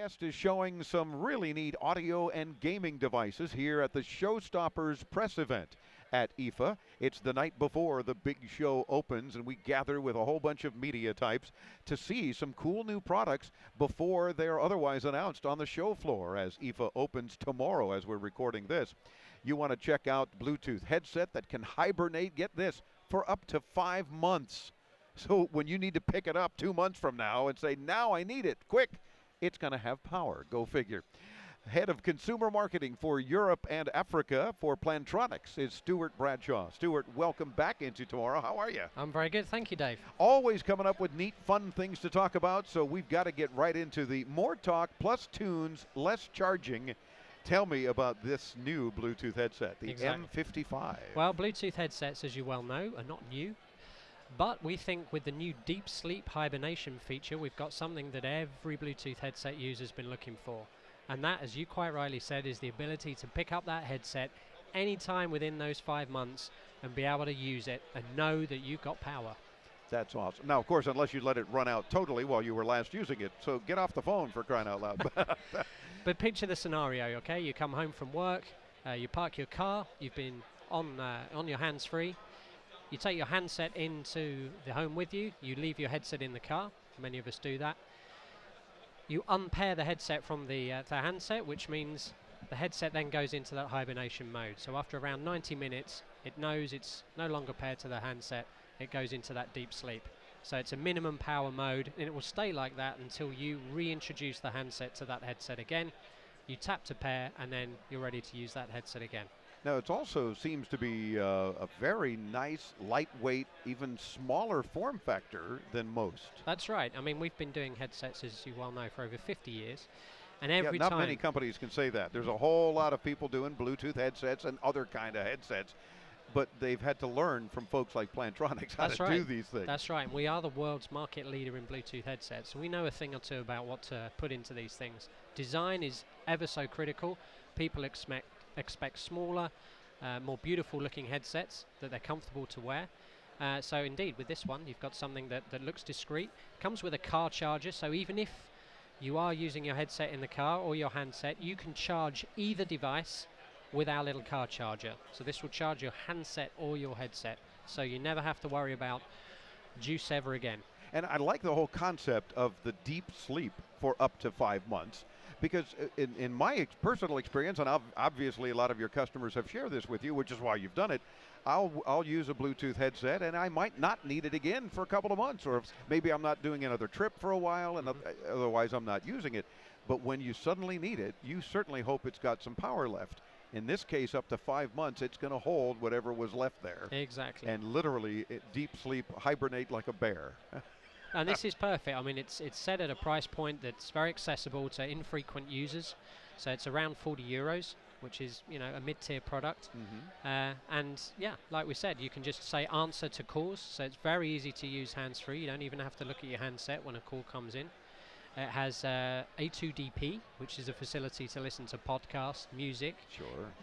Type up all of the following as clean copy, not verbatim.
guest is showing some really neat audio and gaming devices here at the Showstoppers press event at IFA. It's the night before the big show opens, and we gather with a whole bunch of media types to see some cool new products before they're otherwise announced on the show floor as IFA opens tomorrow as we're recording this. You want to check out Bluetooth headset that can hibernate, get this, for up to 5 months. So when you need to pick it up 2 months from now and say, now I need it, quick, it's going to have power. Go figure. Head of Consumer Marketing for Europe and Africa for Plantronics is Stuart Bradshaw. Stuart, welcome back into tomorrow. How are you? I'm very good. Thank you, Dave. Always coming up with neat, fun things to talk about, so we've got to get right into the more talk, plus tunes, less charging. Tell me about this new Bluetooth headset, the M55. Well, Bluetooth headsets, as you well know, are not new. But we think with the new deep sleep hibernation feature, we've got something that every Bluetooth headset user has been looking for. And that, as you quite rightly said, is the ability to pick up that headset anytime within those 5 months and be able to use it and know that you've got power. That's awesome. Now, of course, unless you let it run out totally while you were last using it. So get off the phone, for crying out loud. But picture the scenario, okay? You come home from work, you park your car, you've been on your hands-free. You take your handset into the home with you. You leave your headset in the car. Many of us do that. You unpair the headset from the handset, which means the headset then goes into that hibernation mode. So after around 90 minutes, it knows it's no longer paired to the handset. It goes into that deep sleep. So it's a minimum power mode, and it will stay like that until you reintroduce the handset to that headset again. You tap to pair, and then you're ready to use that headset again. Now, it also seems to be a very nice, lightweight, even smaller form factor than most. That's right. I mean, we've been doing headsets, as you well know, for over 50 years. And every not time... many companies can say that. There's a whole lot of people doing Bluetooth headsets and other kind of headsets, but they've had to learn from folks like Plantronics how to do these things. That's right. And we are the world's market leader in Bluetooth headsets. We know a thing or two about what to put into these things. Design is ever so critical. People expect smaller, more beautiful looking headsets that they're comfortable to wear. So indeed, with this one, you've got something that looks discreet. Comes with a car charger, so even if you are using your headset in the car or your handset, you can charge either device with our little car charger. So this will charge your handset or your headset, so you never have to worry about juice ever again. And I like the whole concept of the deep sleep for up to 5 months, because in my personal experience, and obviously a lot of your customers have shared this with you, which is why you've done it, I'll use a Bluetooth headset and I might not need it again for a couple of months, or maybe I'm not doing another trip for a while and otherwise I'm not using it. But when you suddenly need it, you certainly hope it's got some power left. In this case, up to 5 months, it's going to hold whatever was left there. Exactly. And literally, deep sleep, hibernate like a bear. And this is perfect. I mean, it's set at a price point that's very accessible to infrequent users. So it's around €40, which is, you know, a mid-tier product. And yeah, like we said, you can just say answer to calls. So it's very easy to use hands-free. You don't even have to look at your handset when a call comes in. It has A2DP, which is a facility to listen to podcasts, music,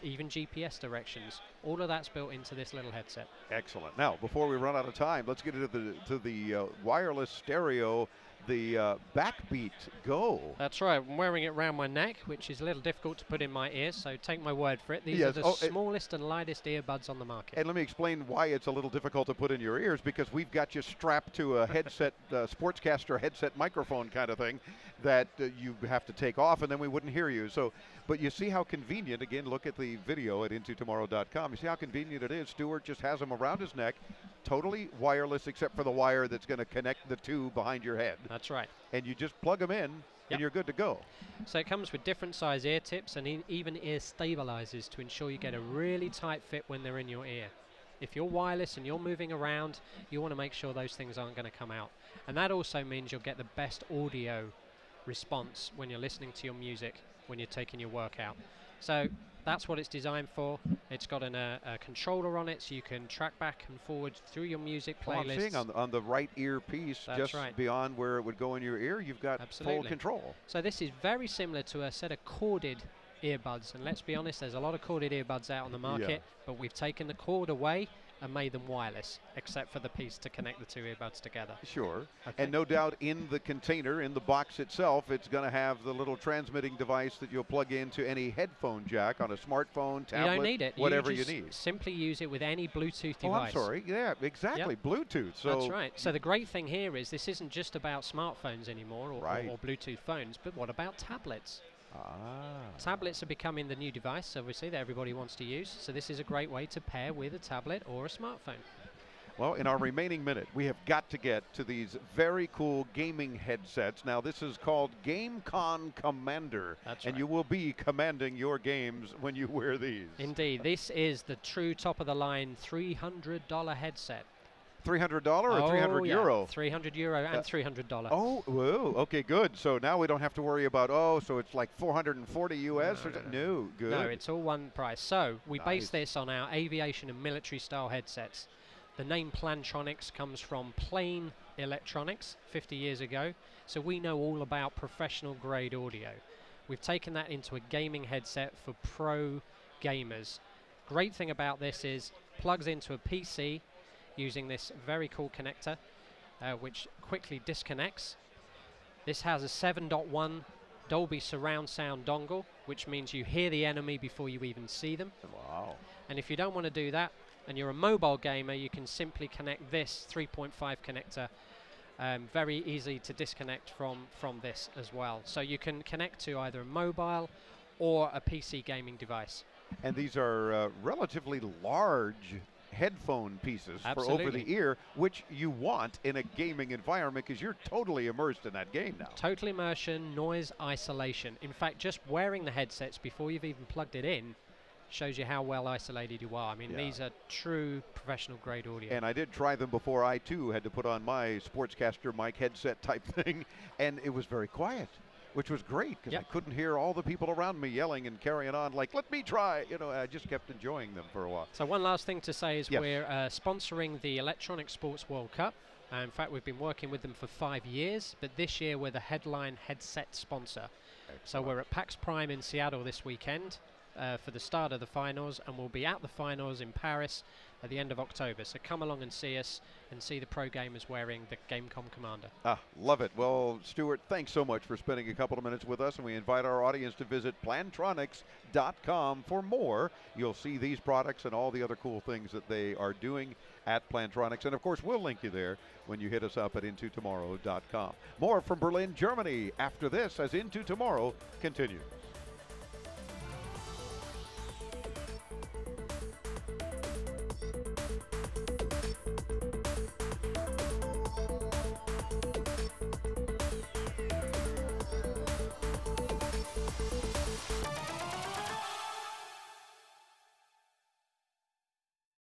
even GPS directions. All of that's built into this little headset. Excellent. Now, before we run out of time, let's get into the wireless stereo, the BackBeat GO. That's right. I'm wearing it around my neck, which is a little difficult to put in my ears, so take my word for it. These are the smallest and lightest earbuds on the market. And let me explain why it's a little difficult to put in your ears, because we've got you strapped to a headset, sportscaster headset microphone kind of thing that you have to take off, and then we wouldn't hear you. So, but you see how convenient, again, look at the video at intotomorrow.com. You see how convenient it is. Stuart just has them around his neck, totally wireless except for the wire that's going to connect the two behind your head. That's right. And you just plug them in, and you're good to go. So it comes with different size ear tips and even ear stabilizers to ensure you get a really tight fit when they're in your ear. If you're wireless and you're moving around, you want to make sure those things aren't going to come out. And that also means you'll get the best audio response when you're listening to your music, when you're taking your workout. So that's what it's designed for. It's got a controller on it, so you can track back and forward through your music playlists. Well, I'm seeing on the right earpiece, just beyond where it would go in your ear, you've got full control. So this is very similar to a set of corded earbuds, and let's be honest, there's a lot of corded earbuds out on the market, but we've taken the cord away are made them wireless, except for the piece to connect the two earbuds together. Sure. Okay. And no doubt in the container, in the box itself, it's going to have the little transmitting device that you'll plug into any headphone jack on a smartphone, tablet, you don't need it. whatever you you just need. Simply use it with any Bluetooth Oh, device. I'm sorry. Yeah, exactly. Yep. Bluetooth. So that's right. So the great thing here is this isn't just about smartphones anymore or Bluetooth phones, but what about tablets? Tablets are becoming the new device, obviously, that everybody wants to use. So this is a great way to pair with a tablet or a smartphone. Well, in our remaining minute, we have got to get to these very cool gaming headsets. Now, this is called Gamecon Commander. That's and right. you will be commanding your games when you wear these. Indeed. This is the true top-of-the-line $300 headset. $300 or 300 euro? 300 euro and $300. Oh, whoa. Okay, good. So now we don't have to worry about, so it's like 440 US? No, good. No, it's all one price. So we Nice. base this on our aviation and military style headsets. The name Plantronics comes from Plane Electronics 50 years ago. So we know all about professional grade audio. We've taken that into a gaming headset for pro gamers. Great thing about this is plugs into a PC using this very cool connector, which quickly disconnects. This has a 7.1 Dolby surround sound dongle, which means you hear the enemy before you even see them. Wow. And if you don't want to do that, and you're a mobile gamer, you can simply connect this 3.5 connector, very easy to disconnect from this as well. So you can connect to either a mobile or a PC gaming device. And these are relatively large headphone pieces for over the ear, which you want in a gaming environment because you're totally immersed in that game now. Total immersion, noise isolation. In fact, just wearing the headsets before you've even plugged it in shows you how well isolated you are. I mean, these are true professional grade audio. And I did try them before I too had to put on my sportscaster mic headset type thing, and it was very quiet, which was great because I couldn't hear all the people around me yelling and carrying on like, let me try. I just kept enjoying them for a while. So one last thing to say is we're sponsoring the Electronic Sports World Cup. In fact, we've been working with them for 5 years, but this year we're the headline headset sponsor. Excellent. So we're at PAX Prime in Seattle this weekend for the start of the finals, and we'll be at the finals in Paris at the end of October. So come along and see us and see the pro gamers wearing the Gamecon Commander. Love it. Well, Stuart, thanks so much for spending a couple of minutes with us, and we invite our audience to visit Plantronics.com for more. You'll see these products and all the other cool things that they are doing at Plantronics. And of course, we'll link you there when you hit us up at IntoTomorrow.com. More from Berlin, Germany after this as Into Tomorrow continues.